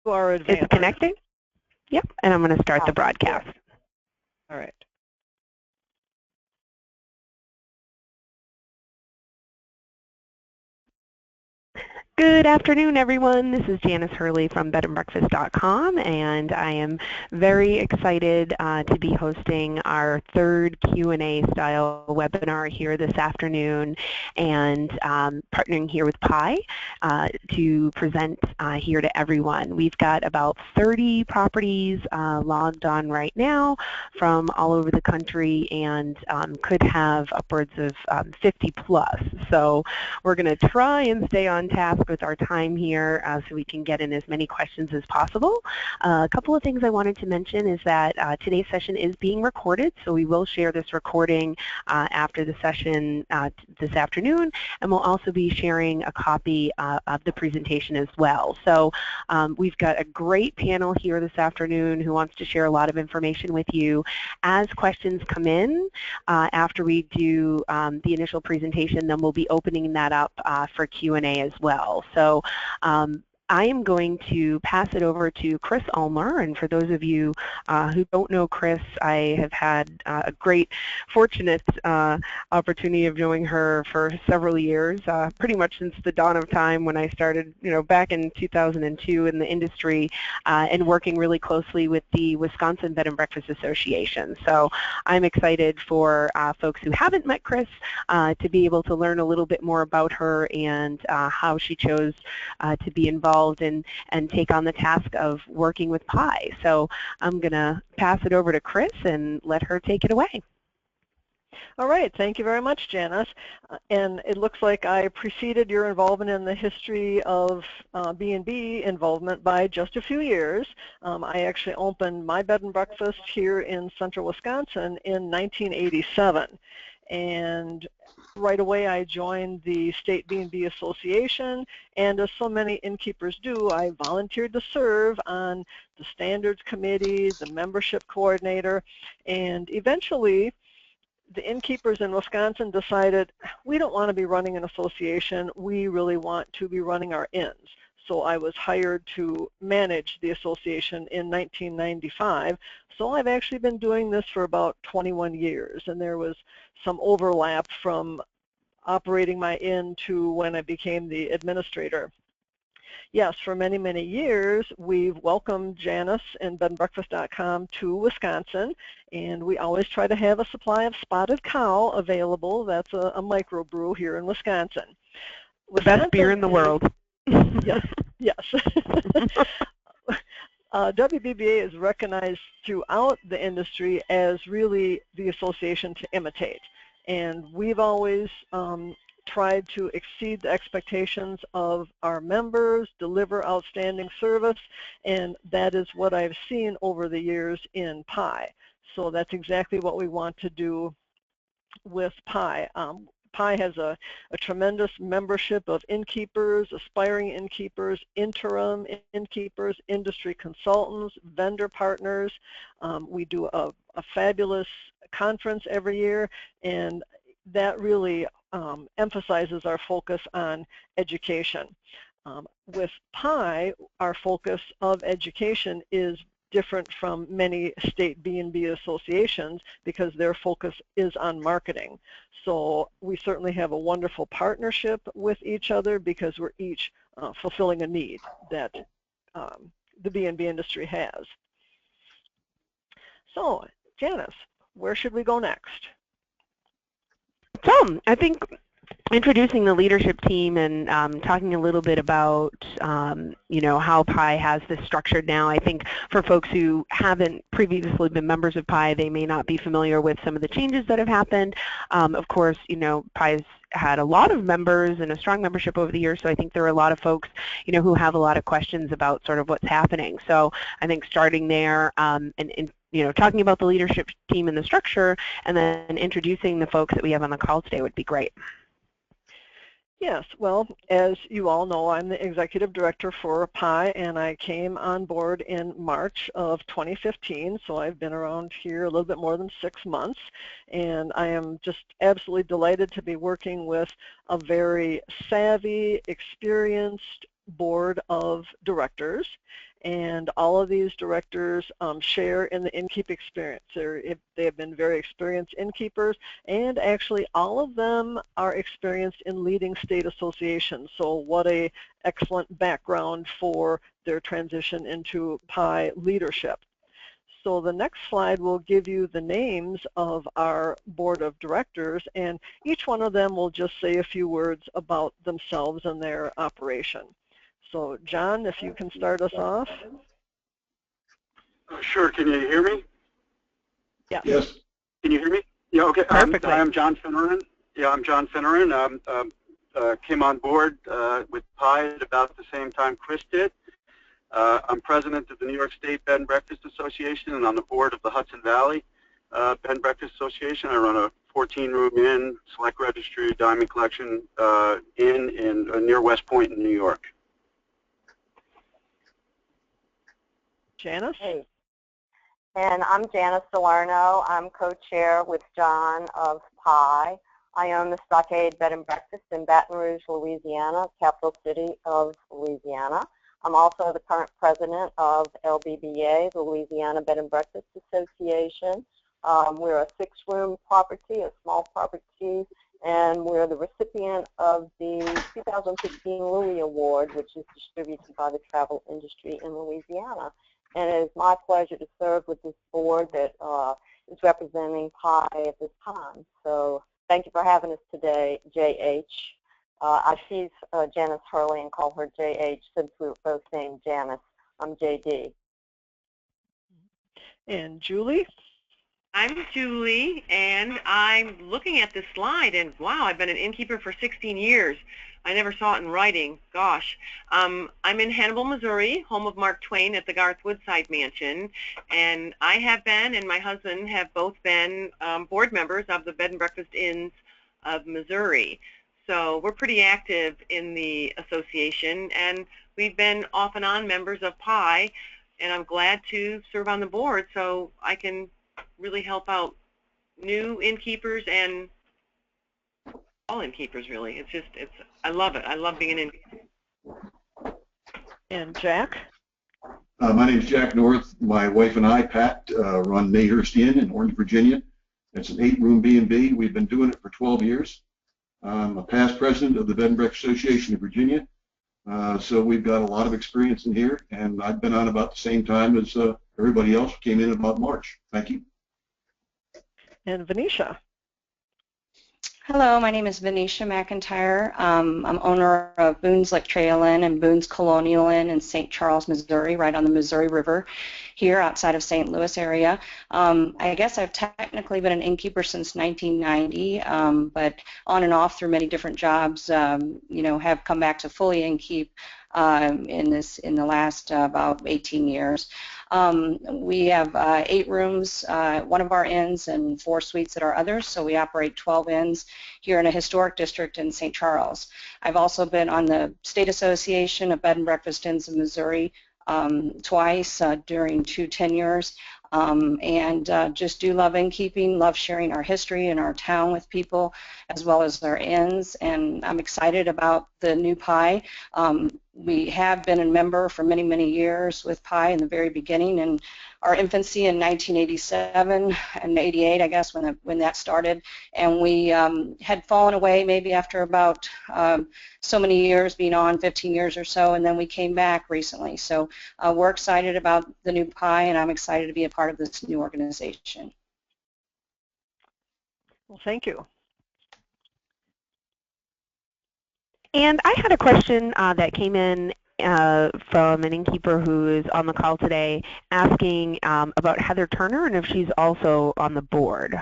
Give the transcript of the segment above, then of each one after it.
our advantage. Is it connecting? Yep, and I'm going to start the broadcast. All right. Good afternoon, everyone. This is Janice Hurley from BedandBreakfast.com, and I am very excited to be hosting our third Q&A style webinar here this afternoon, and partnering here with PAII to present here to everyone. We've got about 30 properties logged on right now from all over the country, and could have upwards of 50 plus. So we're going to try and stay on task with our time here so we can get in as many questions as possible. A couple of things I wanted to mention is that today's session is being recorded, so we will share this recording after the session this afternoon, and we'll also be sharing a copy of the presentation as well. So we've got a great panel here this afternoon who wants to share a lot of information with you. As questions come in after we do the initial presentation, then we'll be opening that up for Q&A as well. So I am going to pass it over to Chris Ulmer, and for those of you who don't know Chris, I have had a great, fortunate opportunity of knowing her for several years, pretty much since the dawn of time when I started, back in 2002 in the industry, and working really closely with the Wisconsin Bed and Breakfast Association. So I'm excited for folks who haven't met Chris to be able to learn a little bit more about her and how she chose to be involved and take on the task of working with PAII. So I'm going to pass it over to Chris and let her take it away. All right, thank you very much, Janice. And it looks like I preceded your involvement in the history of B&B involvement by just a few years. I actually opened my bed and breakfast here in central Wisconsin in 1987. And right away I joined the State B&B Association, and as so many innkeepers do, I volunteered to serve on the standards committee, the membership coordinator, and eventually the innkeepers in Wisconsin decided we don't want to be running an association, we really want to be running our inns. So I was hired to manage the association in 1995. So I've actually been doing this for about 21 years, and there was some overlap from operating my inn to when I became the administrator. Yes, for many, many years, we've welcomed Janice and BedandBreakfast.com to Wisconsin, and we always try to have a supply of spotted cow available. That's a microbrew here in Wisconsin. The best beer in the world. Yes, yes. WBBA is recognized throughout the industry as really the association to imitate, and we've always tried to exceed the expectations of our members, deliver outstanding service, and that is what I've seen over the years in PAII. So that's exactly what we want to do with PAII. PAII has a tremendous membership of innkeepers, aspiring innkeepers, interim innkeepers, industry consultants, vendor partners. We do a fabulous conference every year, and that really emphasizes our focus on education. With PAII, our focus of education is different from many state B&B associations because their focus is on marketing. So we certainly have a wonderful partnership with each other because we're each fulfilling a need that the B&B industry has. So, Janice, where should we go next? So I think introducing the leadership team and talking a little bit about how PAII has this structured now. I think for folks who haven't previously been members of PAII, they may not be familiar with some of the changes that have happened. Of course, PAII's had a lot of members and a strong membership over the years, so I think there are a lot of folks who have a lot of questions about sort of what's happening. So I think starting there and talking about the leadership team and the structure, and then introducing the folks that we have on the call today would be great. Yes, well, as you all know, I'm the executive director for PAII, and I came on board in March of 2015, so I've been around here a little bit more than 6 months, and I am just absolutely delighted to be working with a very savvy, experienced, board of directors, and all of these directors share in the innkeep experience. They have been very experienced innkeepers, and actually all of them are experienced in leading state associations. So what a excellent background for their transition into PAII leadership. So the next slide will give you the names of our board of directors, and each one of them will just say a few words about themselves and their operation. So John, if you can start us off. Sure. Can you hear me? Yeah. Yes. Can you hear me? Yeah. Okay. Perfectly. I'm John Finneran. Yeah, I'm John Finneran. Came on board with PAII at about the same time Chris did. I'm president of the New York State Bed and Breakfast Association and on the board of the Hudson Valley Bed and Breakfast Association. I run a 14-room inn, select registry, diamond collection inn in near West Point in New York. Janice? Hey. And I'm Janice Salerno. I'm co-chair with John of PAII. I own the Stockade Bed and Breakfast in Baton Rouge, Louisiana, capital city of Louisiana. I'm also the current president of LBBA, the Louisiana Bed and Breakfast Association. We're a 6-room property, a small property, and we're the recipient of the 2016 Louis Award, which is distributed by the travel industry in Louisiana. And it is my pleasure to serve with this board that is representing PAII at this time. So thank you for having us today, JH. I tease Janice Hurley and call her JH since we were both named Janice. I'm JD. And Julie? I'm Julie, and I'm looking at this slide, and wow, I've been an innkeeper for 16 years. I never saw it in writing. Gosh. I'm in Hannibal, Missouri, home of Mark Twain at the Garth Woodside Mansion, and I have been, and my husband have both been board members of the Bed and Breakfast Inns of Missouri. So we're pretty active in the association, and we've been off and on members of PAII, and I'm glad to serve on the board so I can really help out new innkeepers and all innkeepers, really. I love it. I love being an innkeeper. And Jack? My name is Jack North. My wife and I, Pat, run Mayhurst Inn in Orange, Virginia. It's an 8-room B&B. We've been doing it for 12 years. I'm a past president of the Bed and Breakfast Association of Virginia. So we've got a lot of experience in here, and I've been on about the same time as everybody else. Came in about March. Thank you. And Venetia? Hello, my name is Venetia McIntyre. I'm owner of Boone's Lick Trail Inn and Boone's Colonial Inn in St. Charles, Missouri, right on the Missouri River here outside of St. Louis area. I guess I've technically been an innkeeper since 1990, but on and off through many different jobs, have come back to fully innkeep in the last about 18 years. We have 8 rooms at one of our inns and 4 suites at our others, so we operate 12 inns here in a historic district in St. Charles. I've also been on the State Association of Bed and Breakfast Inns of Missouri twice during 2 tenures, and just do love innkeeping, love sharing our history and our town with people as well as our inns, and I'm excited about the new PAII. We have been a member for many, many years with PAII in the very beginning, and our infancy in 1987 and 88, I guess, when that started, and we had fallen away maybe after about so many years, being on 15 years or so, and then we came back recently. So we're excited about the new PAII, and I'm excited to be a part of this new organization. Well, thank you. And I had a question that came in from an innkeeper who is on the call today asking about Heather Turner and if she's also on the board.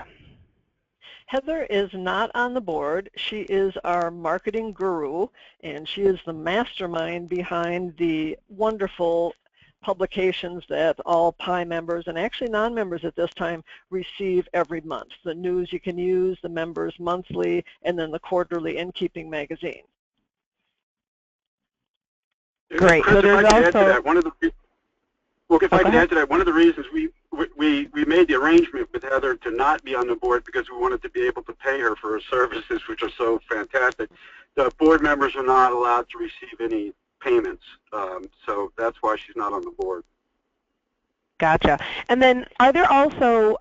Heather is not on the board. She is our marketing guru, and she is the mastermind behind the wonderful publications that all PAII members and actually non-members at this time receive every month. The news you can use, the members monthly, and then the quarterly innkeeping magazine. Great. Chris, So there's also if I could add to that, one of the reasons we made the arrangement with Heather to not be on the board because we wanted to be able to pay her for her services, which are so fantastic. The board members are not allowed to receive any payments. So that's why she's not on the board. Gotcha. And then are there also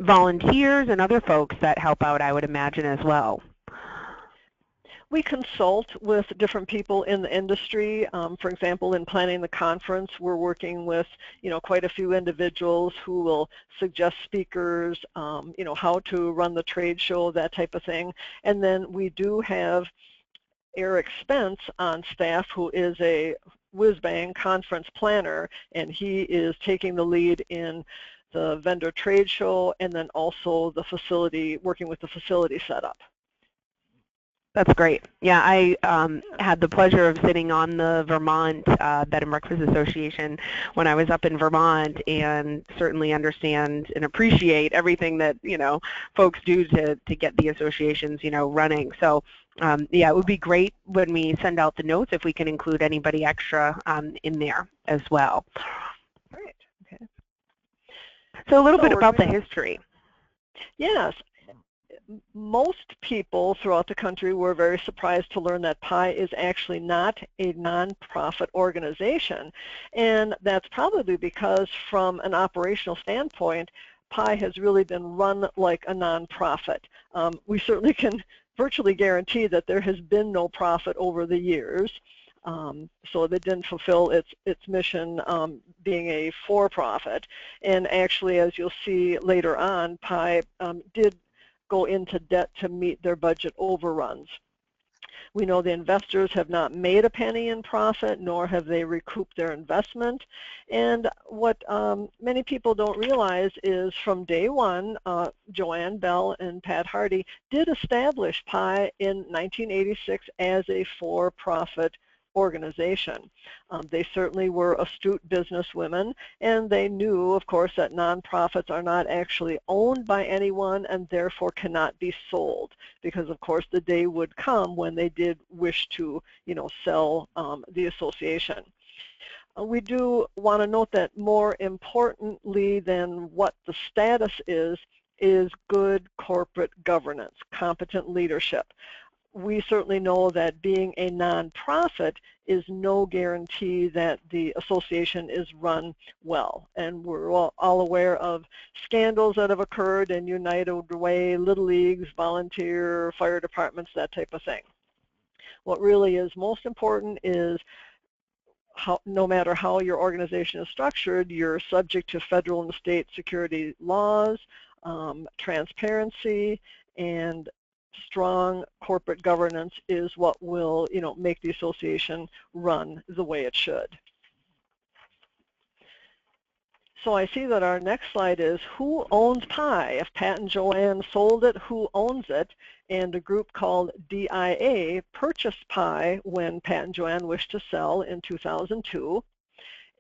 volunteers and other folks that help out, I would imagine, as well? We consult with different people in the industry. For example, in planning the conference, we're working with, quite a few individuals who will suggest speakers, how to run the trade show, that type of thing. And then we do have Eric Spence on staff, who is a whiz-bang conference planner, and he is taking the lead in the vendor trade show and then also the facility, working with the facility setup. That's great. Yeah, I had the pleasure of sitting on the Vermont Bed and Breakfast Association when I was up in Vermont, and certainly understand and appreciate everything that folks do to get the associations running. So yeah, it would be great when we send out the notes if we can include anybody extra in there as well. Great. Okay. So a little bit about the history. Yes. Most people throughout the country were very surprised to learn that PAII is actually not a nonprofit organization, and that's probably because from an operational standpoint, PAII has really been run like a nonprofit. We certainly can virtually guarantee that there has been no profit over the years, so that didn't fulfill its mission being a for-profit. And actually, as you'll see later on, PAII did go into debt to meet their budget overruns. We know the investors have not made a penny in profit, nor have they recouped their investment. And what many people don't realize is from day one, Joanne Bell and Pat Hardy did establish PAII in 1986 as a for-profit organization. They certainly were astute businesswomen, and they knew, of course, that nonprofits are not actually owned by anyone and therefore cannot be sold, because of course the day would come when they did wish to, sell the association. We do want to note that more importantly than what the status is good corporate governance, competent leadership. We certainly know that being a nonprofit is no guarantee that the association is run well. And we're all aware of scandals that have occurred in United Way, Little Leagues, volunteer, fire departments, that type of thing. What really is most important is no matter how your organization is structured, you're subject to federal and state security laws, transparency, and strong corporate governance is what will, make the association run the way it should. So I see that our next slide is who owns PAII? If Pat and Joanne sold it, who owns it? And a group called DIA purchased PAII when Pat and Joanne wished to sell in 2002.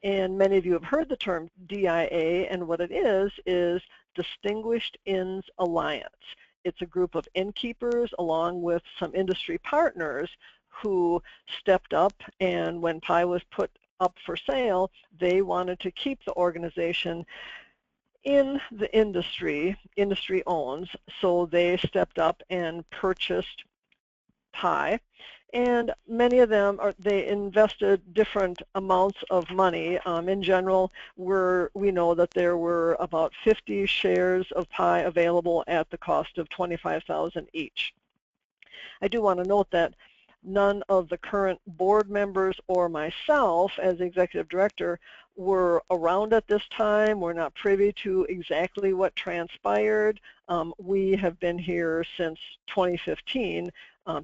And many of you have heard the term DIA, and what it is Distinguished Inns Alliance. It's a group of innkeepers along with some industry partners who stepped up, and when PAII was put up for sale, they wanted to keep the organization in the industry owns, so they stepped up and purchased PAII. And many of them, they invested different amounts of money. In general, we know that there were about 50 shares of PAII available at the cost of $25,000 each. I do want to note that none of the current board members or myself as executive director were around at this time. We're not privy to exactly what transpired. We have been here since 2015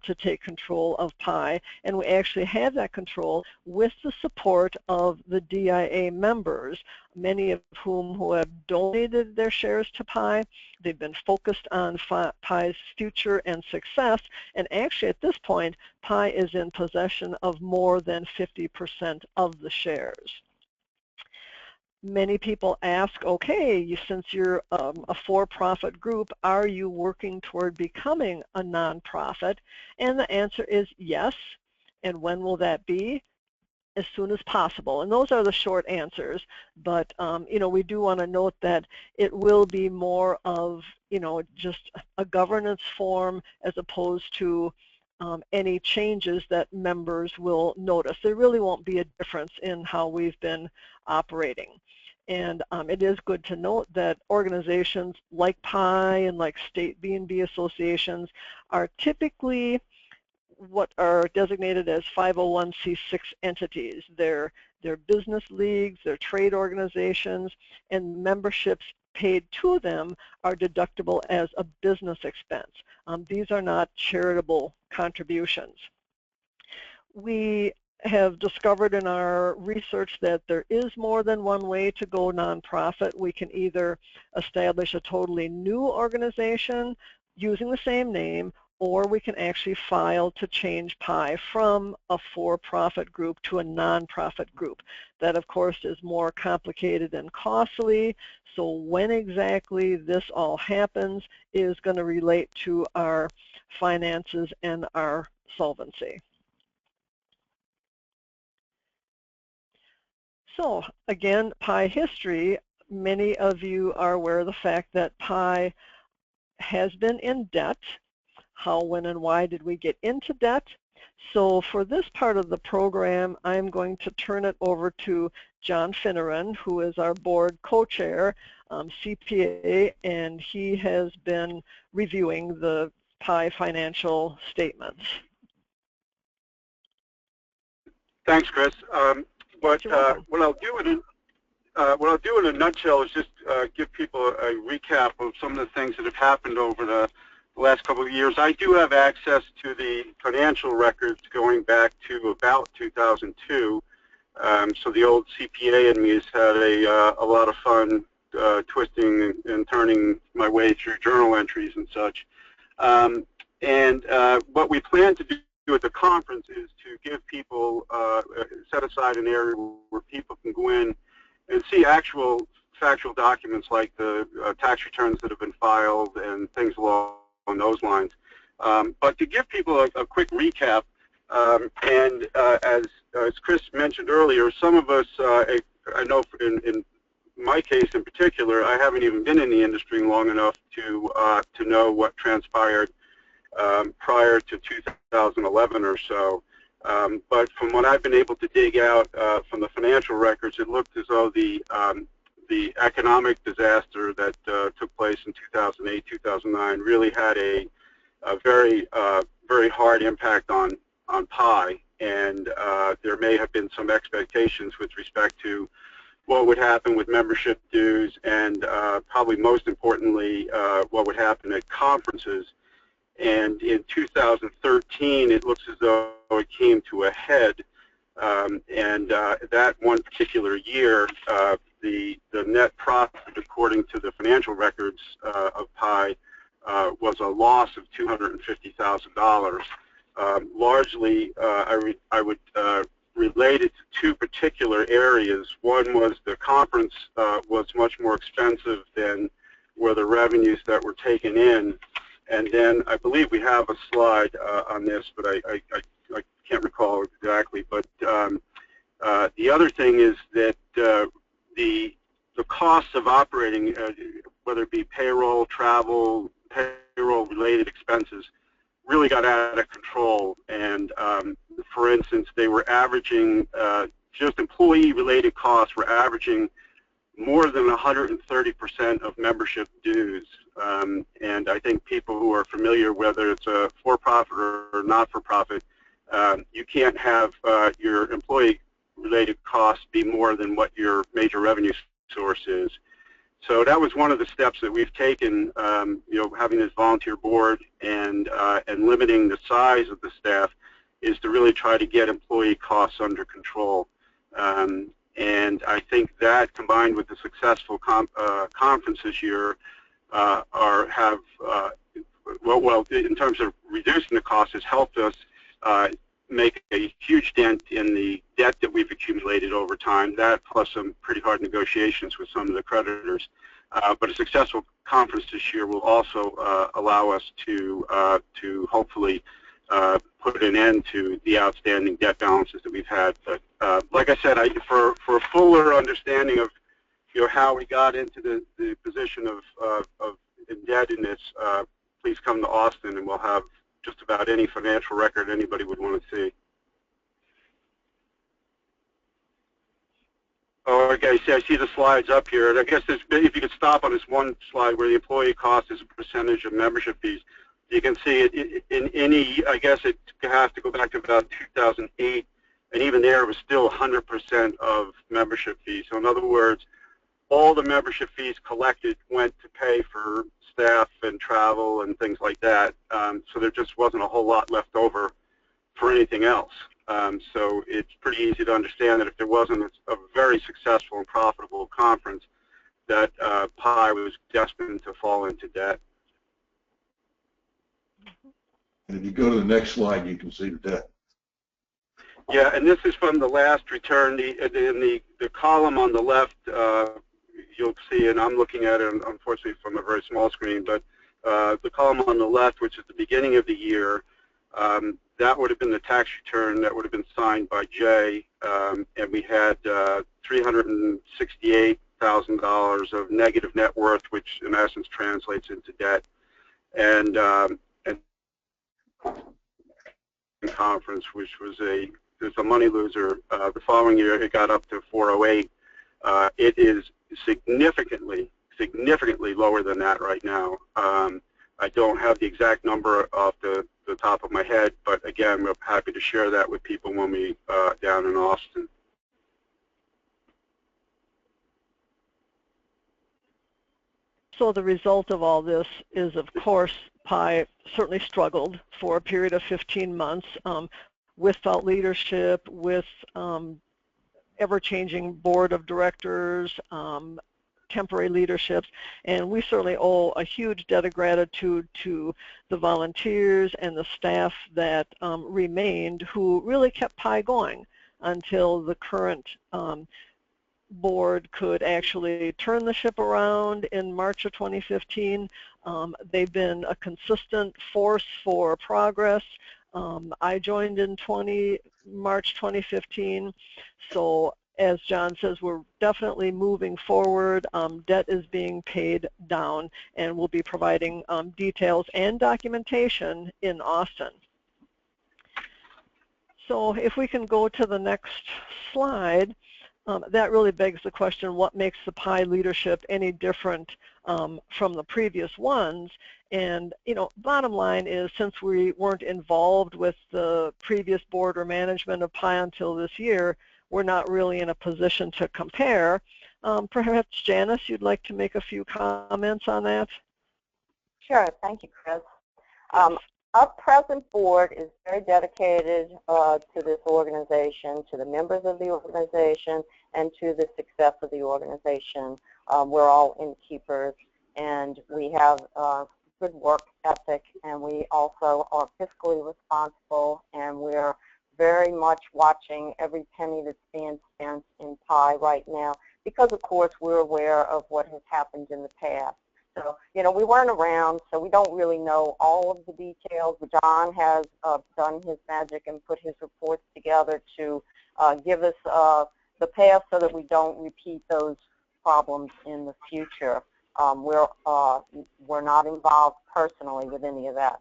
to take control of PAII, and we actually have that control with the support of the DIA members, many of whom who have donated their shares to PAII. They've been focused on PAII's future and success, and actually at this point, PAII is in possession of more than 50% of the shares. Many people ask, okay, since you're a for-profit group, are you working toward becoming a nonprofit? And the answer is yes. And when will that be? As soon as possible. And those are the short answers. But, we do want to note that it will be more of, just a governance form as opposed to any changes that members will notice. There really won't be a difference in how we've been operating. And it is good to note that organizations like PAII and like state B&B associations are typically what are designated as 501c6 entities. They're business leagues, they're trade organizations, and memberships paid to them are deductible as a business expense. These are not charitable contributions. We have discovered in our research that there is more than one way to go nonprofit. We can either establish a totally new organization using the same name, or we can actually file to change PAII from a for-profit group to a nonprofit group. That, of course, is more complicated and costly, so when exactly this all happens is going to relate to our finances and our solvency. So again, PAII history, many of you are aware of the fact that PAII has been in debt. How, when, and why did we get into debt? So for this part of the program, I'm going to turn it over to John Finneran, who is our board co-chair, CPA, and he has been reviewing the PAII financial statements. Thanks, Chris. What I'll do in a nutshell is just give people a recap of some of the things that have happened over the last couple of years. I do have access to the financial records going back to about 2002. So the old CPA in me has had a lot of fun twisting and turning my way through journal entries and such. What we plan to do at the conference is to give people, set aside an area where people can go in and see actual factual documents like the tax returns that have been filed and things along those lines. But to give people a quick recap, as Chris mentioned earlier, some of us, I know in my case in particular, I haven't even been in the industry long enough to know what transpired prior to 2011 or so. But from what I've been able to dig out from the financial records, it looked as though the economic disaster that took place in 2008, 2009 really had a very hard impact on PAII, and there may have been some expectations with respect to what would happen with membership dues, and probably most importantly, what would happen at conferences. And in 2013, it looks as though it came to a head, that one particular year, the net profit, according to the financial records of PAII, was a loss of $250,000. Largely, I would relate it to two particular areas. One was the conference was much more expensive than were the revenues that were taken in. And then I believe we have a slide on this, but I can't recall exactly. But the other thing is that the costs of operating, whether it be payroll, travel, payroll-related expenses, really got out of control. And for instance, they were averaging, just employee-related costs were averaging more than 130% of membership dues. And I think people who are familiar, whether it's a for-profit or not-for-profit, you can't have your employee-related costs be more than what your major revenue source is. So that was one of the steps that we've taken, having this volunteer board and limiting the size of the staff, is to really try to get employee costs under control. And I think that, combined with the successful conference this year, in terms of reducing the costs, has helped us make a huge dent in the debt that we've accumulated over time. That, plus some pretty hard negotiations with some of the creditors. But a successful conference this year will also allow us to hopefully put an end to the outstanding debt balances that we've had. But like I said, for a fuller understanding of how we got into the position of indebtedness, please come to Austin, and we'll have just about any financial record anybody would want to see. Oh, okay, I see the slides up here. And I guess if you could stop on this one slide where the employee cost is a percentage of membership fees, you can see it in any, I guess it has to go back to about 2008, and even there it was still 100% of membership fees. So in other words, all the membership fees collected went to pay for staff and travel and things like that. So there just wasn't a whole lot left over for anything else. So it's pretty easy to understand that if there wasn't a very successful and profitable conference, that PAII was destined to fall into debt. And if you go to the next slide, you can see the debt. Yeah, and this is from the last return. In the column on the left, you'll see, and I'm looking at it unfortunately from a very small screen, but the column on the left, which is the beginning of the year, that would have been the tax return that would have been signed by Jay, and we had $368,000 of negative net worth, which in essence translates into debt. And conference, which was a money loser. The following year, it got up to 408. It is significantly lower than that right now. I don't have the exact number off the top of my head, but again, we're happy to share that with people when we down in Austin. So the result of all this is, of course, PAII certainly struggled for a period of 15 months without leadership, with ever-changing board of directors, temporary leaderships, and we certainly owe a huge debt of gratitude to the volunteers and the staff that remained, who really kept PAII going until the current board could actually turn the ship around in March of 2015. They've been a consistent force for progress. I joined in March 2015, so as John says, we're definitely moving forward. Debt is being paid down, and we'll be providing details and documentation in Austin. So if we can go to the next slide, that really begs the question, what makes the PAII leadership any different from the previous ones? And, you know, bottom line is, since we weren't involved with the previous board or management of PAII until this year, we're not really in a position to compare. Perhaps, Janice, you'd like to make a few comments on that? Sure. Thank you, Chris. Our present board is very dedicated to this organization, to the members of the organization, and to the success of the organization. We're all innkeepers, and we have good work ethic, and we also are fiscally responsible, and we're very much watching every penny that's being spent in PAII right now, because of course we're aware of what has happened in the past. So, you know, we weren't around, so we don't really know all of the details. John has done his magic and put his reports together to give us the past so that we don't repeat those problems in the future. We're not involved personally with any of that.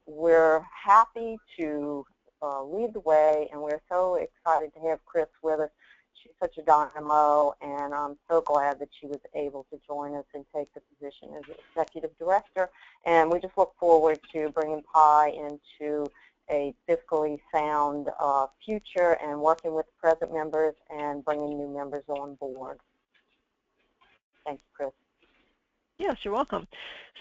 We're happy to lead the way, and we're so excited to have Chris with us. She's such a dynamo, and I'm so glad that she was able to join us and take the position as executive director. And we just look forward to bringing PAII into a fiscally sound future, and working with present members and bringing new members on board. Thanks, Chris. Yes, you're welcome.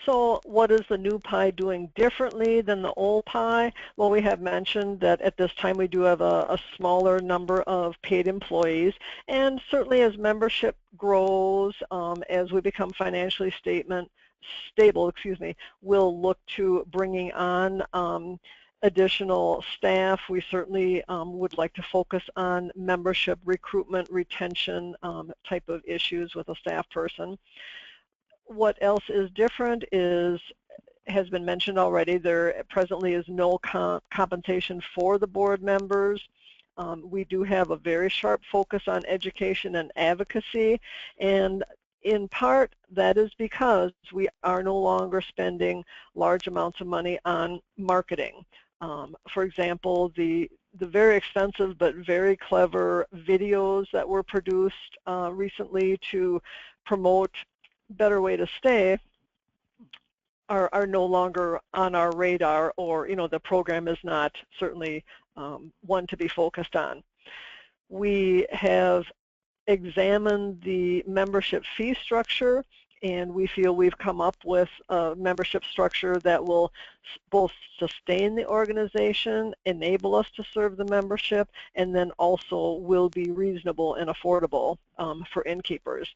So what is the new PAII doing differently than the old PAII? Well, we have mentioned that at this time we do have a smaller number of paid employees, and certainly as membership grows, as we become financially stable, we'll look to bringing on additional staff. We certainly would like to focus on membership recruitment, retention type of issues with a staff person. What else is different has been mentioned already. There presently is no compensation for the board members. We do have a very sharp focus on education and advocacy, and In part, that is because we are no longer spending large amounts of money on marketing. For example, the very expensive but very clever videos that were produced recently to promote Better Way to Stay are no longer on our radar, or the program is not certainly one to be focused on. We have examined the membership fee structure, and we feel we've come up with a membership structure that will both sustain the organization, enable us to serve the membership, and then also will be reasonable and affordable for innkeepers.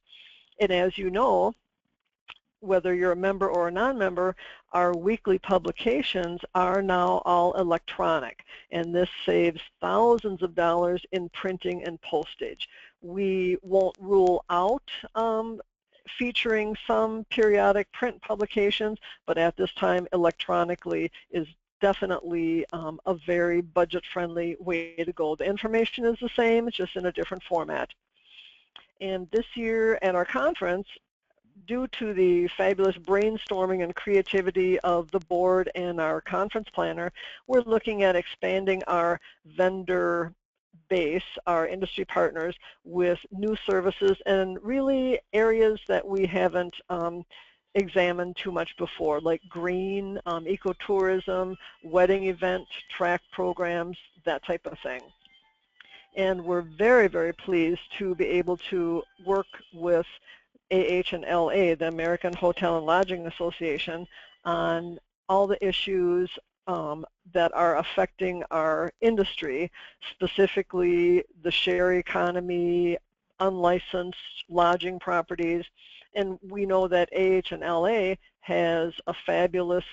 And as you know, whether you're a member or a non-member, our weekly publications are now all electronic, and this saves thousands of dollars in printing and postage. We won't rule out featuring some periodic print publications, but at this time electronically is definitely a very budget-friendly way to go. The information is the same, it's just in a different format. And this year at our conference, due to the fabulous brainstorming and creativity of the board and our conference planner, we're looking at expanding our vendor base, our industry partners, with new services and really areas that we haven't examined too much before, like green, ecotourism, wedding event, track programs, that type of thing. And we're very, very pleased to be able to work with AH&LA, the American Hotel and Lodging Association, on all the issues that are affecting our industry, specifically the share economy, unlicensed lodging properties. And we know that AH&LA has a fabulous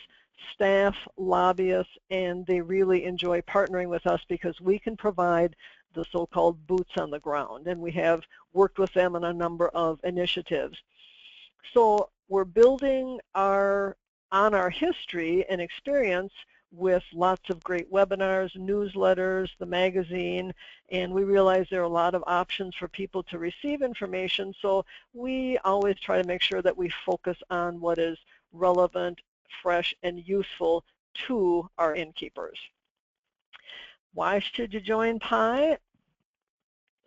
staff, lobbyists, and they really enjoy partnering with us because we can provide the so-called boots on the ground, and we have worked with them on a number of initiatives. So we're building on our history and experience with lots of great webinars, newsletters, the magazine, and we realize there are a lot of options for people to receive information, so we always try to make sure that we focus on what is relevant, fresh, and useful to our innkeepers. Why should you join PAII?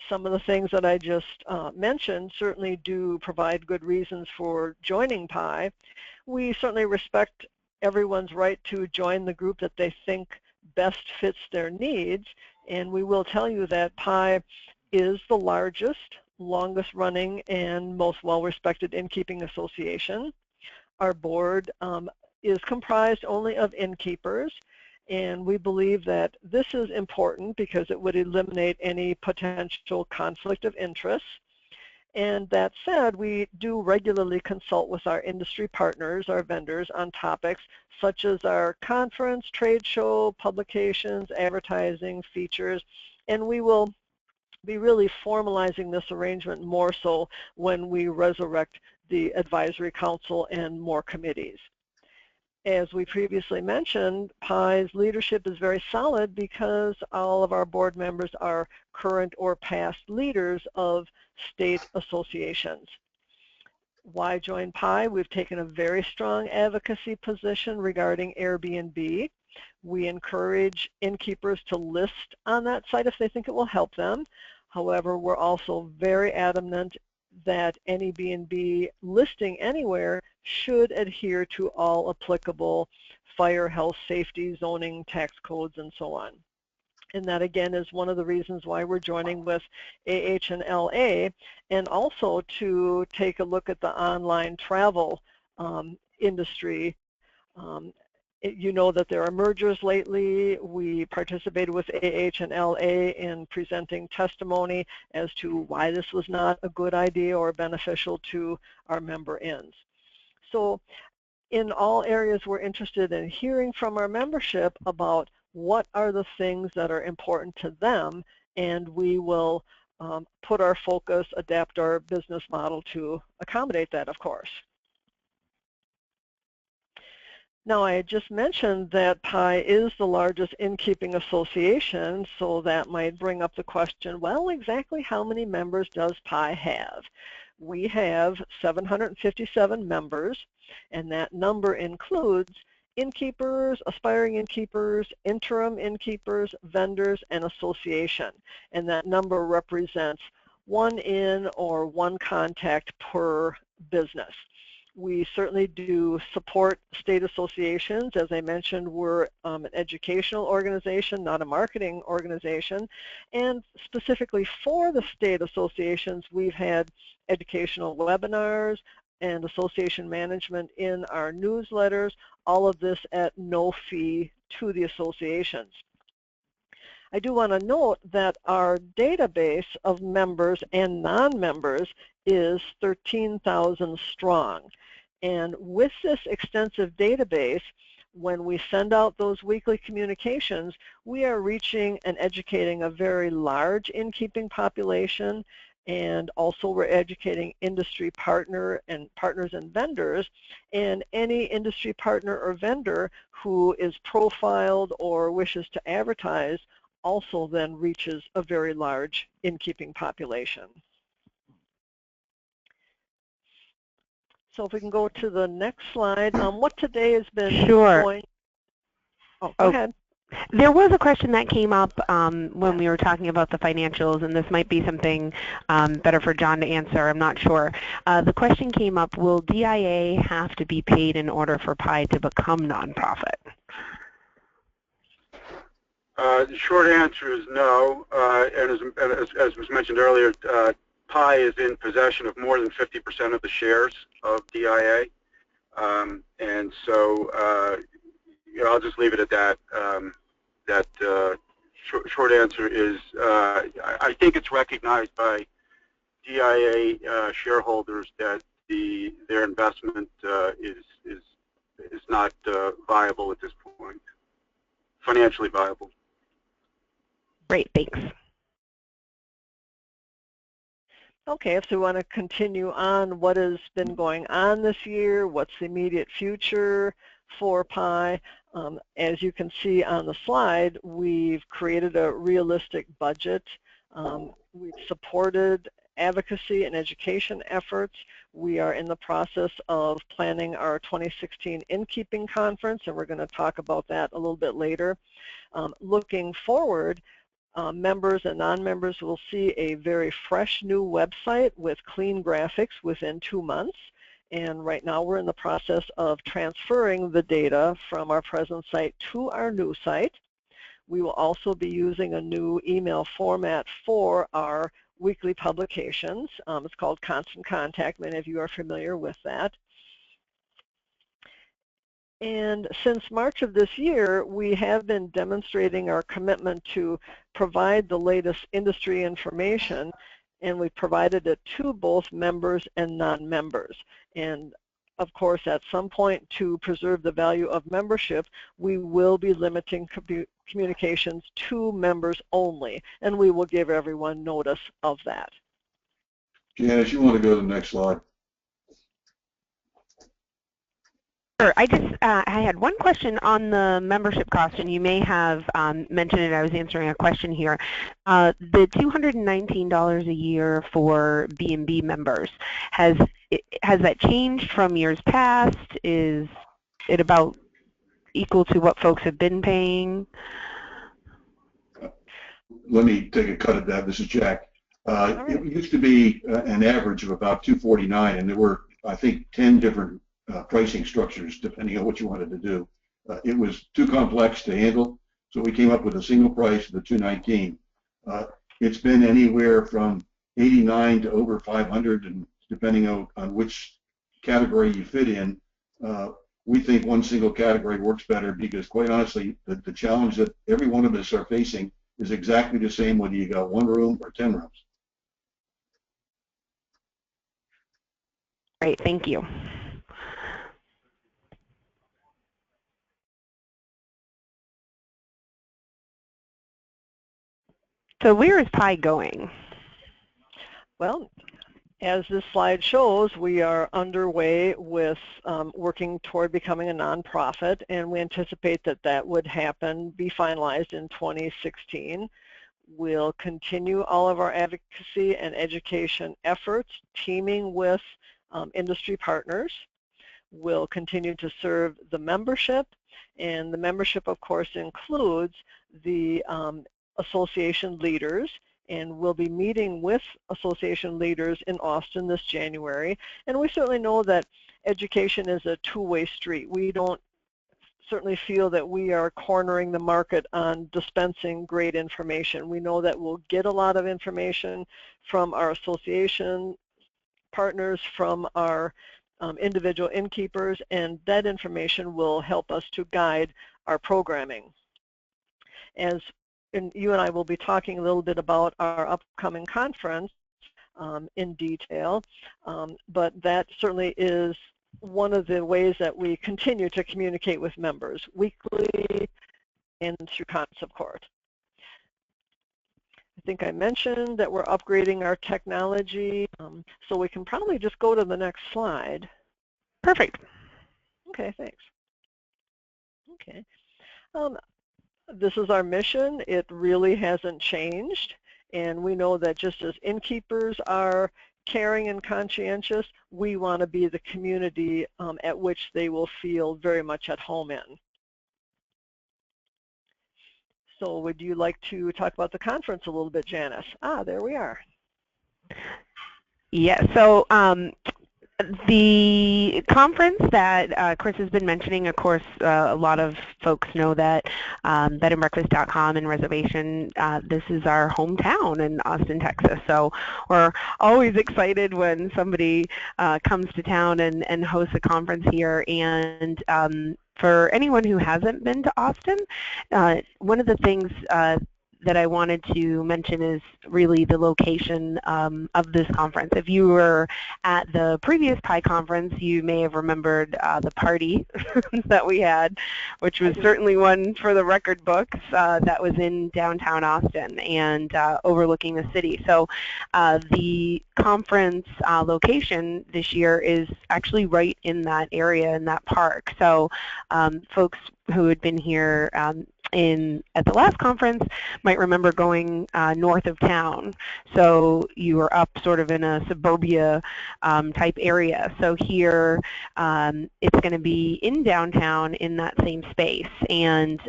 Some of the things that I just mentioned certainly do provide good reasons for joining PAII. We certainly respect everyone's right to join the group that they think best fits their needs, and we will tell you that PAII is the largest, longest running, and most well-respected innkeeping association. Our board is comprised only of innkeepers, and we believe that this is important because it would eliminate any potential conflict of interest. And that said, we do regularly consult with our industry partners, our vendors, on topics such as our conference, trade show, publications, advertising, features, and we will be really formalizing this arrangement more so when we resurrect the advisory council and more committees. As we previously mentioned, PAII's leadership is very solid because all of our board members are current or past leaders of state associations. Why join PAII? We've taken a very strong advocacy position regarding Airbnb. We encourage innkeepers to list on that site if they think it will help them. However, we're also very adamant that any B&B listing anywhere should adhere to all applicable fire, health, safety, zoning, tax codes, and so on. And that, again, is one of the reasons why we're joining with AH&LA, and also to take a look at the online travel industry. You know that there are mergers lately. We participated with AH&LA in presenting testimony as to why this was not a good idea or beneficial to our member inns. So in all areas, we're interested in hearing from our membership about what are the things that are important to them, and we will put our focus, adapt our business model to accommodate that, of course. Now, I had just mentioned that PAII is the largest innkeeping association, so that might bring up the question, well, exactly how many members does PAII have? We have 757 members, and that number includes innkeepers, aspiring innkeepers, interim innkeepers, vendors, and association. And that number represents one in or one contact per business. We certainly do support state associations. As I mentioned, we're an educational organization, not a marketing organization. And specifically for the state associations, we've had educational webinars and association management in our newsletters, all of this at no fee to the associations. I do want to note that our database of members and non-members is 13,000 strong. And with this extensive database, when we send out those weekly communications, we are reaching and educating a very large innkeeping population, and also we're educating industry partners and vendors, and any industry partner or vendor who is profiled or wishes to advertise also then reaches a very large innkeeping population. So if we can go to the next slide, what today has been going. Oh, go ahead. There was a question that came up when we were talking about the financials, and this might be something better for John to answer. I'm not sure. The question came up, will DIA have to be paid in order for PAII to become nonprofit? The short answer is no, and as was mentioned earlier, PAII is in possession of more than 50% of the shares of DIA, and so I'll just leave it at that. Short answer is I think it's recognized by DIA shareholders that their investment is not viable at this point, financially viable. Great, thanks. Okay, so we want to continue on what has been going on this year, what's the immediate future for PAII. As you can see on the slide, we've created a realistic budget. We've supported advocacy and education efforts. We are in the process of planning our 2016 Innkeeping Conference, and we're going to talk about that a little bit later. Looking forward, members and non-members will see a very fresh new website with clean graphics within 2 months. And right now we're in the process of transferring the data from our present site to our new site. We will also be using a new email format for our weekly publications. It's called Constant Contact. Many of you are familiar with that. And since March of this year, we have been demonstrating our commitment to provide the latest industry information, and we provided it to both members and non-members. And of course, at some point, to preserve the value of membership, we will be limiting communications to members only, and we will give everyone notice of that. Janice, you want to go to the next slide? Sure. I had one question on the membership cost, and you may have mentioned it. I was answering a question here. The $219 a year for B&B members, has that changed from years past? Is it about equal to what folks have been paying? Let me take a cut at that. This is Jack. It used to be an average of about $249, and there were, I think, 10 different pricing structures depending on what you wanted to do. It was too complex to handle, so we came up with a single price of the $219. It's been anywhere from $89 to over $500, and depending on which category you fit in, we think one single category works better because, quite honestly, the challenge that every one of us are facing is exactly the same whether you got 1 room or 10 rooms. Great, thank you. So where is PAII going? Well, As this slide shows, we are underway with working toward becoming a nonprofit, and we anticipate that that would be finalized in 2016. We'll continue all of our advocacy and education efforts, teaming with industry partners. We'll continue to serve the membership, and the membership, of course, includes the association leaders, and we'll be meeting with association leaders in Austin this January. And we certainly know that education is a two-way street. We don't certainly feel that we are cornering the market on dispensing great information. We know that we'll get a lot of information from our association partners, from our individual innkeepers, and that information will help us to guide our programming. And you and I will be talking a little bit about our upcoming conference in detail, but that certainly is one of the ways that we continue to communicate with members, weekly and through conference, of course. I think I mentioned that we're upgrading our technology, so we can probably just go to the next slide. Perfect. Okay, thanks. Okay. This is our mission. It really hasn't changed, and we know that just as innkeepers are caring and conscientious, we want to be the community at which they will feel very much at home in. So would you like to talk about the conference a little bit, Janice? There we are. Yeah, so the conference that Chris has been mentioning, of course, a lot of folks know that BedandBreakfast.com and reservation, this is our hometown in Austin, Texas. So we're always excited when somebody comes to town and hosts a conference here. And for anyone who hasn't been to Austin, one of the things that I wanted to mention is really the location of this conference. If you were at the previous PAII conference, you may have remembered the party that we had, which was certainly one for the record books, that was in downtown Austin and overlooking the city. So the conference location this year is actually right in that area, in that park. So folks who had been here at the last conference might remember going north of town. So you were up sort of in a suburbia type area. So here it's going to be in downtown in that same space. And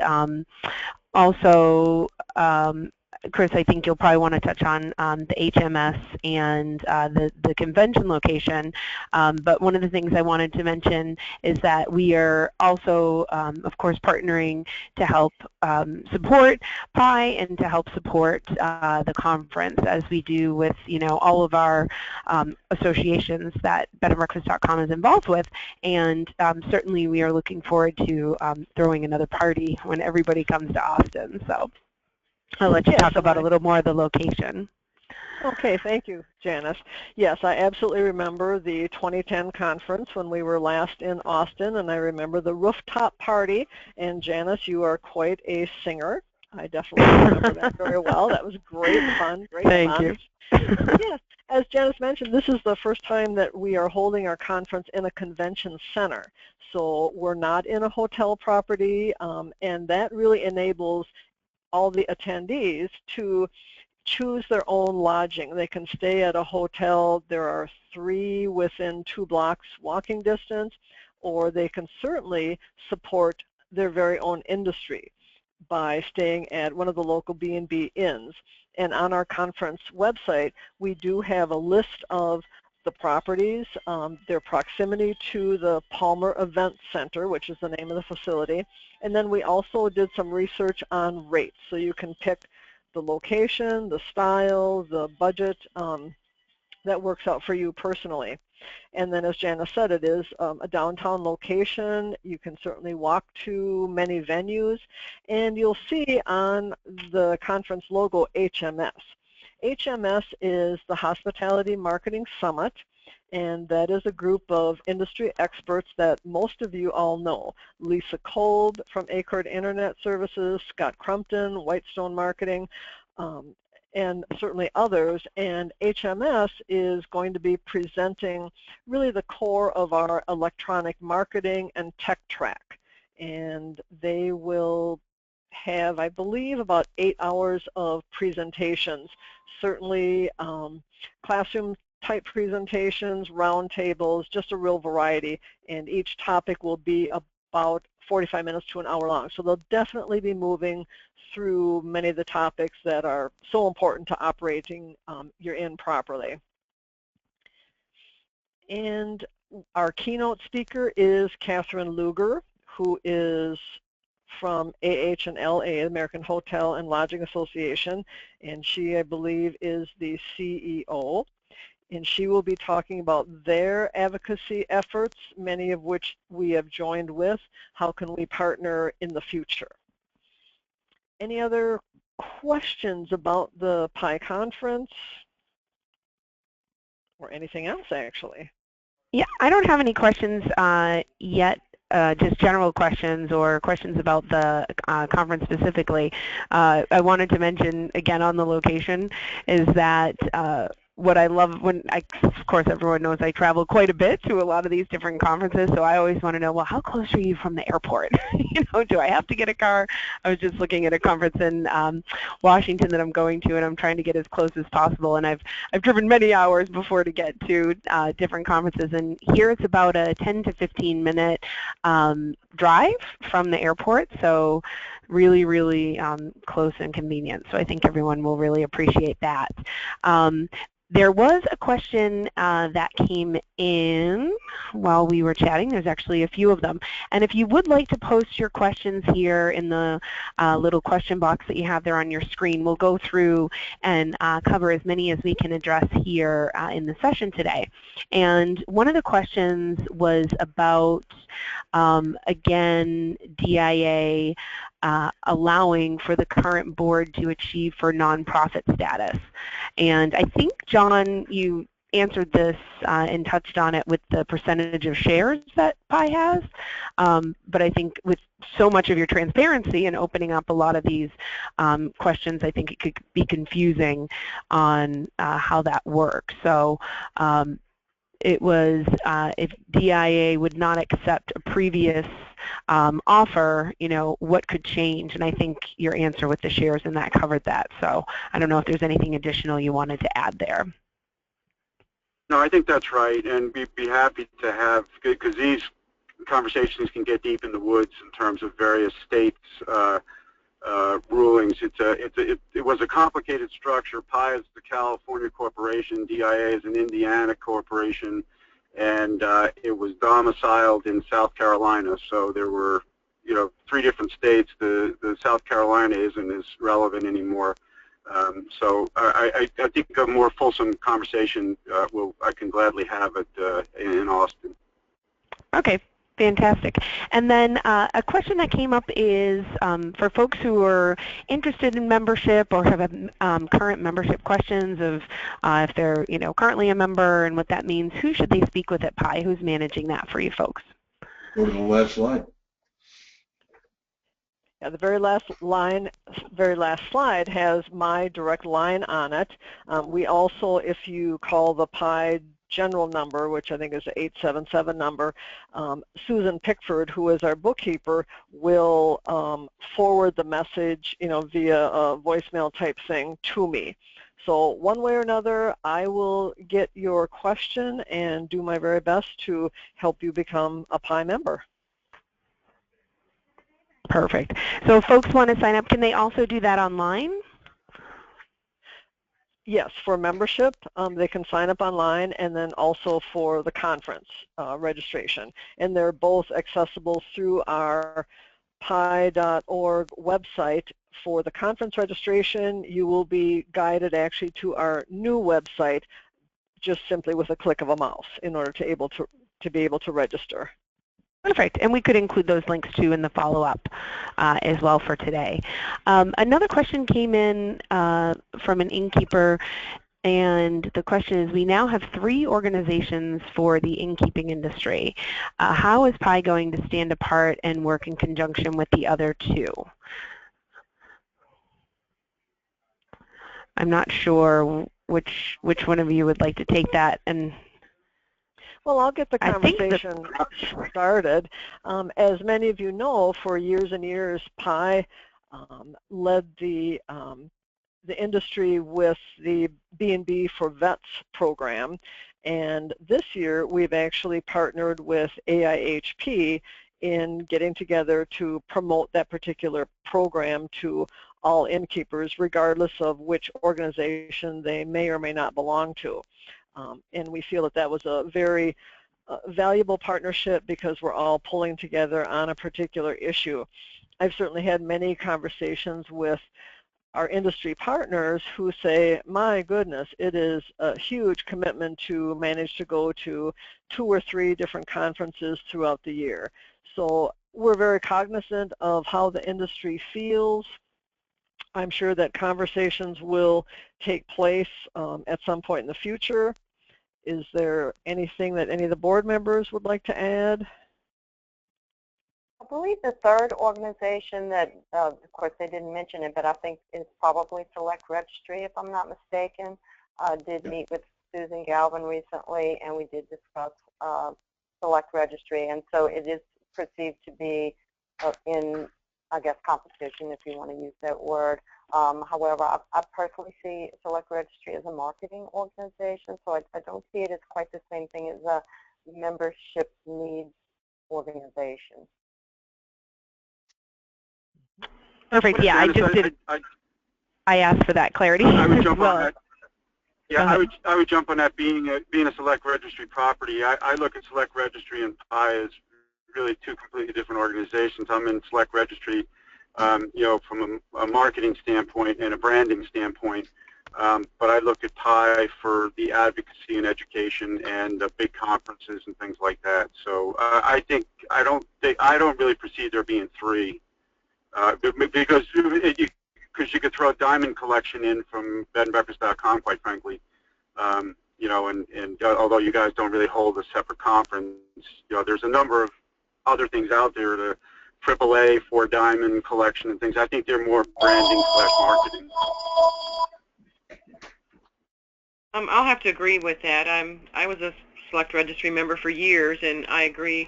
also, Chris, I think you'll probably want to touch on the HMS and the convention location. But one of the things I wanted to mention is that we are also, of course, partnering to help support PAII and to help support the conference, as we do with, all of our associations that BedandBreakfast.com is involved with. And certainly we are looking forward to throwing another party when everybody comes to Austin. So I'll let you talk about a little more of the location. Okay, thank you, Janice. Yes, I absolutely remember the 2010 conference when we were last in Austin, and I remember the rooftop party. And Janice, you are quite a singer. I definitely remember that very well. That was great fun, great fun. Thank you. Yes, as Janice mentioned, this is the first time that we are holding our conference in a convention center. So we're not in a hotel property, and that really enables all the attendees to choose their own lodging. They can stay at a hotel. There are 3 within 2 blocks walking distance, or they can certainly support their very own industry by staying at one of the local B&B inns. And on our conference website, we do have a list of the properties, their proximity to the Palmer Event Center, which is the name of the facility. And then we also did some research on rates, so you can pick the location, the style, the budget that works out for you personally. And then, as Janice said, it is a downtown location. You can certainly walk to many venues, and you'll see on the conference logo HMS. HMS is the Hospitality Marketing Summit, and that is a group of industry experts that most of you all know. Lisa Kolb from Acord Internet Services, Scott Crumpton, Whitestone Marketing, and certainly others, and HMS is going to be presenting really the core of our electronic marketing and tech track. And they will have, I believe, about 8 hours of presentations, certainly classroom type presentations, round tables, just a real variety, and each topic will be about 45 minutes to an hour long. So they'll definitely be moving through many of the topics that are so important to operating your inn properly. And our keynote speaker is Catherine Luger, who is from AH&LA, American Hotel and Lodging Association, and she, I believe, is the CEO. And she will be talking about their advocacy efforts, many of which we have joined with. How can we partner in the future? Any other questions about the PAII conference or anything else, actually? Yeah, I don't have any questions yet. Just general questions or questions about the conference specifically. I wanted to mention again on the location is that what I love of course everyone knows I travel quite a bit to a lot of these different conferences, so I always want to know, well, how close are you from the airport? You know, do I have to get a car? I was just looking at a conference in Washington that I'm going to, and I'm trying to get as close as possible, and I've driven many hours before to get to different conferences, and here it's about a 10 to 15 minute drive from the airport, so really, really close and convenient. So I think everyone will really appreciate that. There was a question that came in while we were chatting. There's actually a few of them. And if you would like to post your questions here in the little question box that you have there on your screen, we'll go through and cover as many as we can address here in the session today. And one of the questions was about, again, DIA allowing for the current board to achieve for nonprofit status. And I think, John, you answered this and touched on it with the percentage of shares that PAII has. But I think with so much of your transparency and opening up a lot of these questions, I think it could be confusing on how that works. So it was if DIA would not accept a previous offer, you know, what could change? And I think your answer with the shares and that covered that. So I don't know if there's anything additional you wanted to add there. No, I think that's right, and we'd be happy to have, because these conversations can get deep in the woods in terms of various states' rulings. It was a complicated structure. PAII is the California corporation, DIA is an Indiana corporation, and it was domiciled in South Carolina. So there were, you know, 3 different states. The South Carolina isn't as relevant anymore. So I think a more fulsome conversation I can gladly have it in Austin. Okay. Fantastic. And then a question that came up is for folks who are interested in membership or have current membership questions of if they're, you know, currently a member and what that means, who should they speak with at PAII? Who's managing that for you folks? Go to the last slide. Yeah, the very last slide has my direct line on it. We also, if you call the PAII general number, which I think is the 877 number, Susan Pickford, who is our bookkeeper, will forward the message, you know, via a voicemail type thing to me. So one way or another, I will get your question and do my very best to help you become a PAII member. Perfect. So if folks want to sign up, can they also do that online? Yes, for membership, they can sign up online, and then also for the conference registration. And they're both accessible through our PAII.org website. For the conference registration, you will be guided actually to our new website just simply with a click of a mouse in order to be able to register. Perfect, and we could include those links too in the follow-up as well for today. Another question came in from an innkeeper, and the question is, we now have 3 organizations for the innkeeping industry. How is PAII going to stand apart and work in conjunction with the other 2? I'm not sure which one of you would like to take that. And well, I'll get the conversation started. As many of you know, for years and years, PAII led the industry with the B&B for Vets program. And this year, we've actually partnered with AIHP in getting together to promote that particular program to all innkeepers, regardless of which organization they may or may not belong to. And we feel that that was a very valuable partnership because we're all pulling together on a particular issue. I've certainly had many conversations with our industry partners who say, my goodness, it is a huge commitment to manage to go to 2 or 3 different conferences throughout the year. So we're very cognizant of how the industry feels. I'm sure that conversations will take place at some point in the future. Is there anything that any of the board members would like to add? I believe the third organization that, of course, they didn't mention it, but I think is probably Select Registry, if I'm not mistaken. Did meet with Susan Galvin recently, and we did discuss Select Registry, and so it is perceived to be in, I guess, competition, if you want to use that word. However, I personally see Select Registry as a marketing organization, so I don't see it as quite the same thing as a membership needs organization. Perfect. Yeah, I just did. I asked for that clarity. I would jump on that. Yeah, I would jump on that. Being a Select Registry property, I look at Select Registry and PAII as really 2 completely different organizations. I'm in Select Registry, you know, from a marketing standpoint and a branding standpoint, but I look at PAII for the advocacy and education and big conferences and things like that. So I don't really perceive there being 3. Because you could throw a diamond collection in from BedandBreakfast.com, quite frankly, you know, and although you guys don't really hold a separate conference, you know, there's a number of other things out there, the AAA 4-diamond collection and things. I think they're more branding / marketing. I'll have to agree with that. I was a Select Registry member for years, and I agree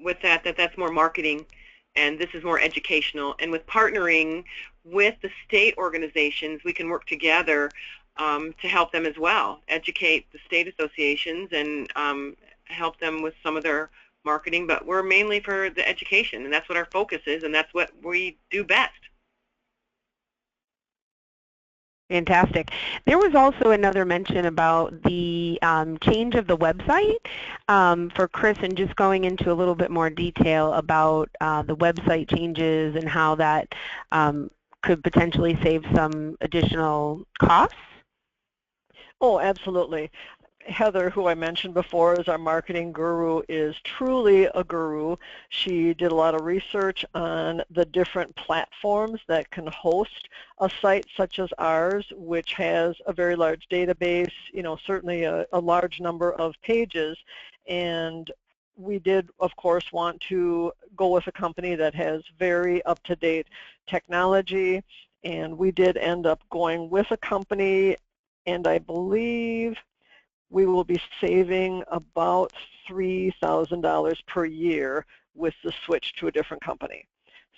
with that that's more marketing. And this is more educational. And with partnering with the state organizations, we can work together to help them as well, educate the state associations and help them with some of their marketing. But we're mainly for the education, and that's what our focus is, and that's what we do best. Fantastic. There was also another mention about the change of the website for Chris, and just going into a little bit more detail about the website changes and how that could potentially save some additional costs. Oh, absolutely. Heather, who I mentioned before as our marketing guru, is truly a guru. She did a lot of research on the different platforms that can host a site such as ours, which has a very large database, you know, certainly a large number of pages. And we did, of course, want to go with a company that has very up-to-date technology. And we did end up going with a company, and I believe we will be saving about $3,000 per year with the switch to a different company.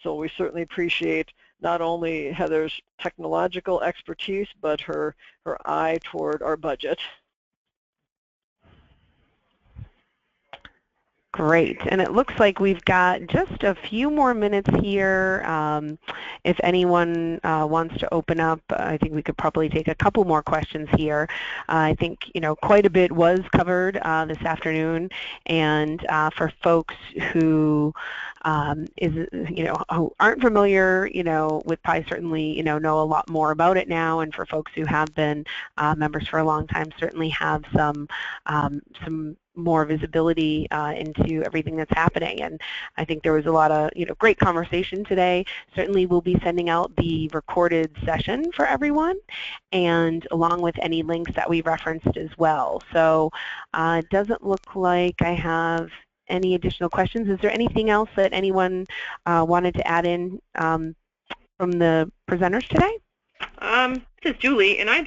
So we certainly appreciate not only Heather's technological expertise, but her eye toward our budget. Great, and it looks like we've got just a few more minutes here. If anyone wants to open up, I think we could probably take a couple more questions here. I think, you know, quite a bit was covered this afternoon, and for folks who who aren't familiar, you know, with PAII, certainly, you know a lot more about it now, and for folks who have been members for a long time, certainly have some more visibility into everything that's happening. And I think there was a lot of great conversation today. Certainly we'll be sending out the recorded session for everyone, and along with any links that we referenced as well. So it doesn't look like I have any additional questions. Is there anything else that anyone wanted to add in from the presenters today? This is Julie, and I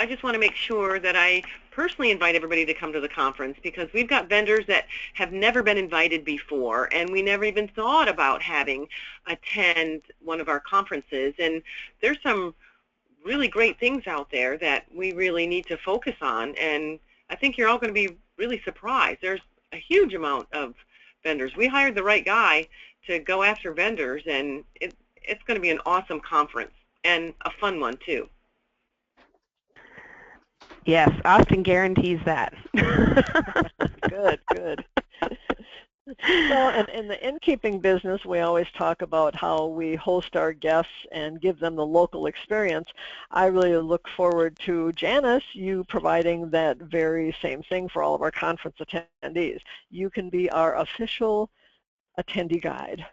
just want to make sure that I personally invite everybody to come to the conference, because we've got vendors that have never been invited before, and we never even thought about having attend one of our conferences. And there's some really great things out there that we really need to focus on, and I think you're all going to be really surprised. There's a huge amount of vendors. We hired the right guy to go after vendors, and it's going to be an awesome conference and a fun one too. Yes, Austin guarantees that. Good, good. Well, and in the innkeeping business, we always talk about how we host our guests and give them the local experience. I really look forward to, Janice, you providing that very same thing for all of our conference attendees. You can be our official attendee guide.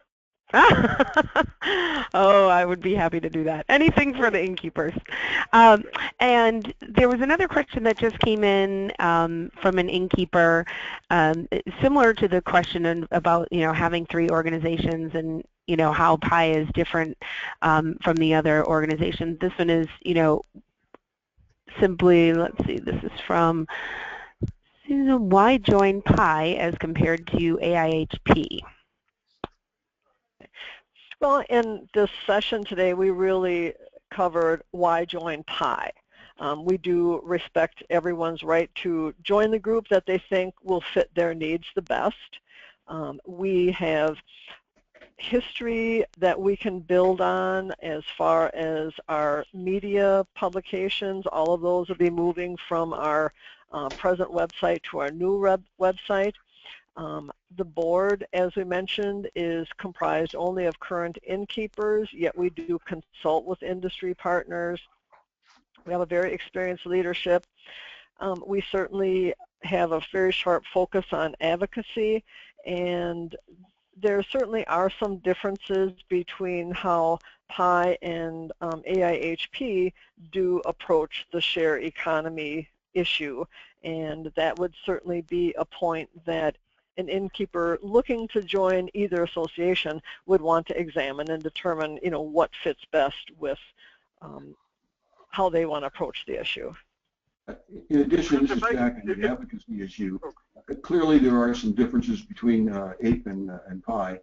Oh, I would be happy to do that. Anything for the innkeepers. And there was another question that just came in from an innkeeper, similar to the question about, having 3 organizations and, how PAII is different from the other organizations. This one is, simply, let's see, this is from Susan, why join PAII as compared to AIHP? Well, in this session today, we really covered why join PAII. We do respect everyone's right to join the group that they think will fit their needs the best. We have history that we can build on as far as our media publications. All of those will be moving from our present website to our new website. The board, as we mentioned, is comprised only of current innkeepers, yet we do consult with industry partners. We have a very experienced leadership. We certainly have a very sharp focus on advocacy, and there certainly are some differences between how PAII and AIHP do approach the share economy issue, and that would certainly be a point that an innkeeper looking to join either association would want to examine and determine, what fits best with how they want to approach the issue. In addition, this is Jack, on the advocacy issue. Clearly, there are some differences between APE and PAII.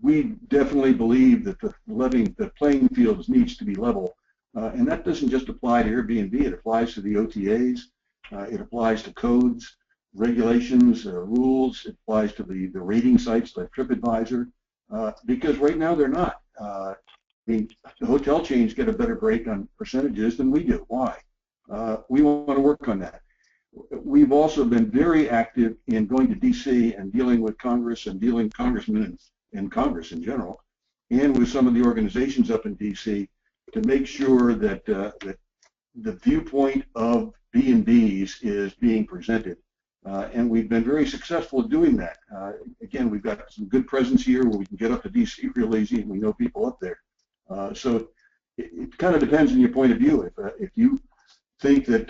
We definitely believe that the playing field needs to be level, and that doesn't just apply to Airbnb. It applies to the OTAs. It applies to codes, regulations, rules. It applies to the rating sites like TripAdvisor, because right now they're not. The hotel chains get a better break on percentages than we do. Why? We want to work on that. We've also been very active in going to D.C. and dealing with Congress and dealing with congressmen and Congress in general, and with some of the organizations up in D.C. to make sure that that the viewpoint of B&Bs is being presented. And we've been very successful at doing that. Again, we've got some good presence here where we can get up to D.C. real easy, and we know people up there. So it kind of depends on your point of view. If you think that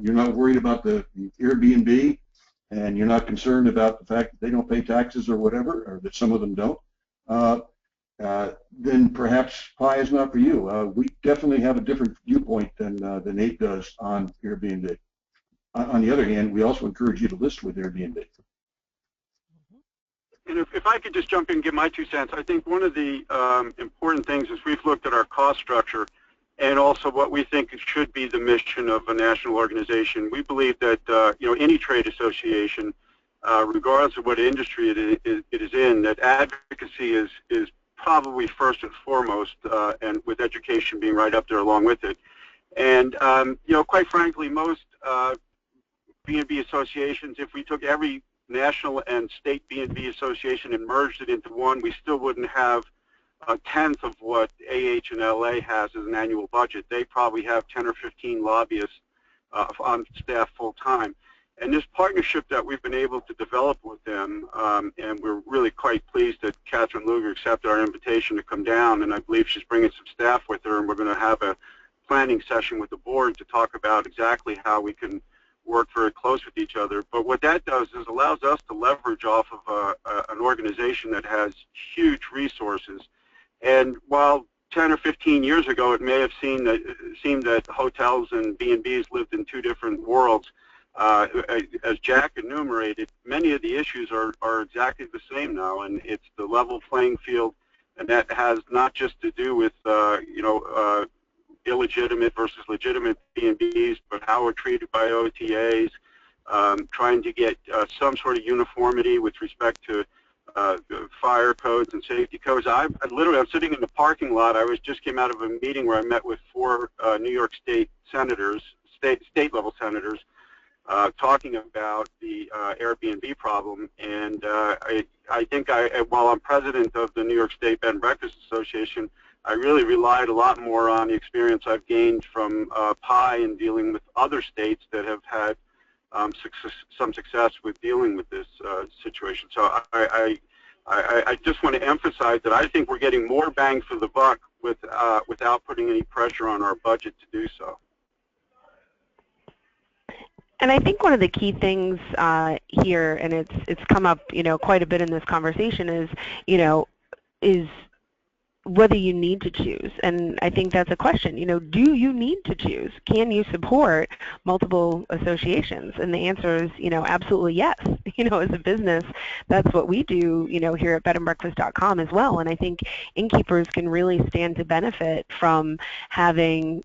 you're not worried about the Airbnb and you're not concerned about the fact that they don't pay taxes or whatever, or that some of them don't, then perhaps PAII is not for you. We definitely have a different viewpoint than APE does on Airbnb. On the other hand, we also encourage you to list with Airbnb. And if I could just jump in and give my 2 cents, I think one of the important things is we've looked at our cost structure and also what we think should be the mission of a national organization. We believe that any trade association, regardless of what industry it is in, that advocacy is probably first and foremost, and with education being right up there along with it. And quite frankly, most B&B associations, if we took every national and state B&B association and merged it into one, we still wouldn't have a tenth of what AH and LA has as an annual budget. They probably have 10 or 15 lobbyists on staff full time. And this partnership that we've been able to develop with them, and we're really quite pleased that Catherine Luger accepted our invitation to come down, and I believe she's bringing some staff with her, and we're going to have a planning session with the board to talk about exactly how we can work very close with each other. But what that does is allows us to leverage off of an organization that has huge resources. And while 10 or 15 years ago, it may have seemed that hotels and B&Bs lived in two different worlds. As Jack enumerated, many of the issues are exactly the same now, and it's the level playing field, and that has not just to do with illegitimate versus legitimate B&Bs, but how we're treated by OTAs, trying to get some sort of uniformity with respect to fire codes and safety codes. I'm sitting in the parking lot. I just came out of a meeting where I met with 4 New York State senators, state level senators, talking about the Airbnb problem. And I think while I'm president of the New York State Bed and Breakfast Association, I really relied a lot more on the experience I've gained from PAII in dealing with other states that have had some success with dealing with this situation. So I just want to emphasize that I think we're getting more bang for the buck without putting any pressure on our budget to do so. And I think one of the key things here, and it's come up, quite a bit in this conversation, is whether you need to choose. And I think that's a question. Do you need to choose? Can you support multiple associations? And the answer is, absolutely yes. As a business, that's what we do, here at BedandBreakfast.com as well. And I think Innkeepers can really stand to benefit from having,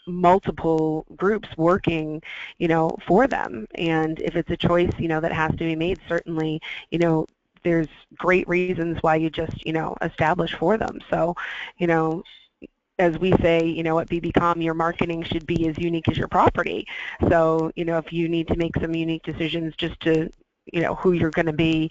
multiple groups working, for them. And if it's a choice, that has to be made, certainly, there's great reasons why you just, establish for them. So, as we say, at BBCom, your marketing should be as unique as your property. So, if you need to make some unique decisions just to, who you're going to be,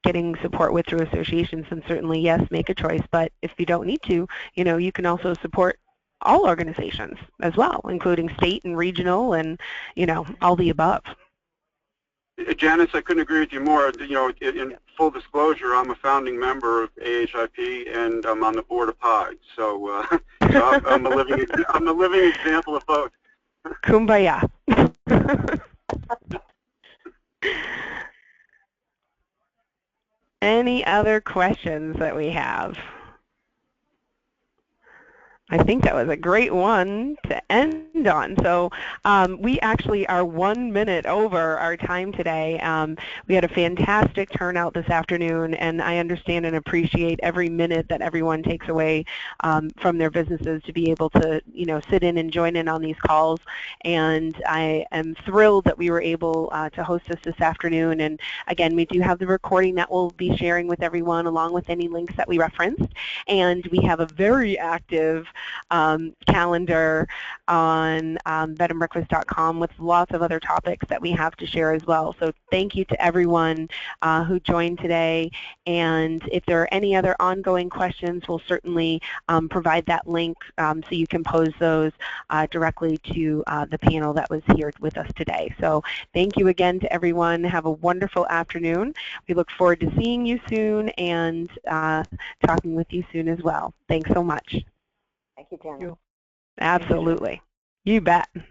getting support with through associations, then certainly, yes, make a choice. But if you don't need to, you can also support all organizations as well, including state and regional and, all the above. Janice, I couldn't agree with you more. In full disclosure, I'm a founding member of AHIP, and I'm on the board of PAII. So, I'm a living example of both. Kumbaya. Any other questions that we have? I think that was a great one to end on. So we actually are 1 minute over our time today. We had a fantastic turnout this afternoon, and I understand and appreciate every minute that everyone takes away from their businesses to be able to, sit in and join in on these calls. And I am thrilled that we were able to host this afternoon. And again, we do have the recording that we'll be sharing with everyone, along with any links that we referenced. And we have a very active calendar on BedandBreakfast.com with lots of other topics that we have to share as well. So thank you to everyone who joined today. And if there are any other ongoing questions, we'll certainly provide that link so you can pose those directly to the panel that was here with us today. So thank you again to everyone. Have a wonderful afternoon. We look forward to seeing you soon and talking with you soon as well. Thanks so much. Thank you, Janet. Absolutely. You bet.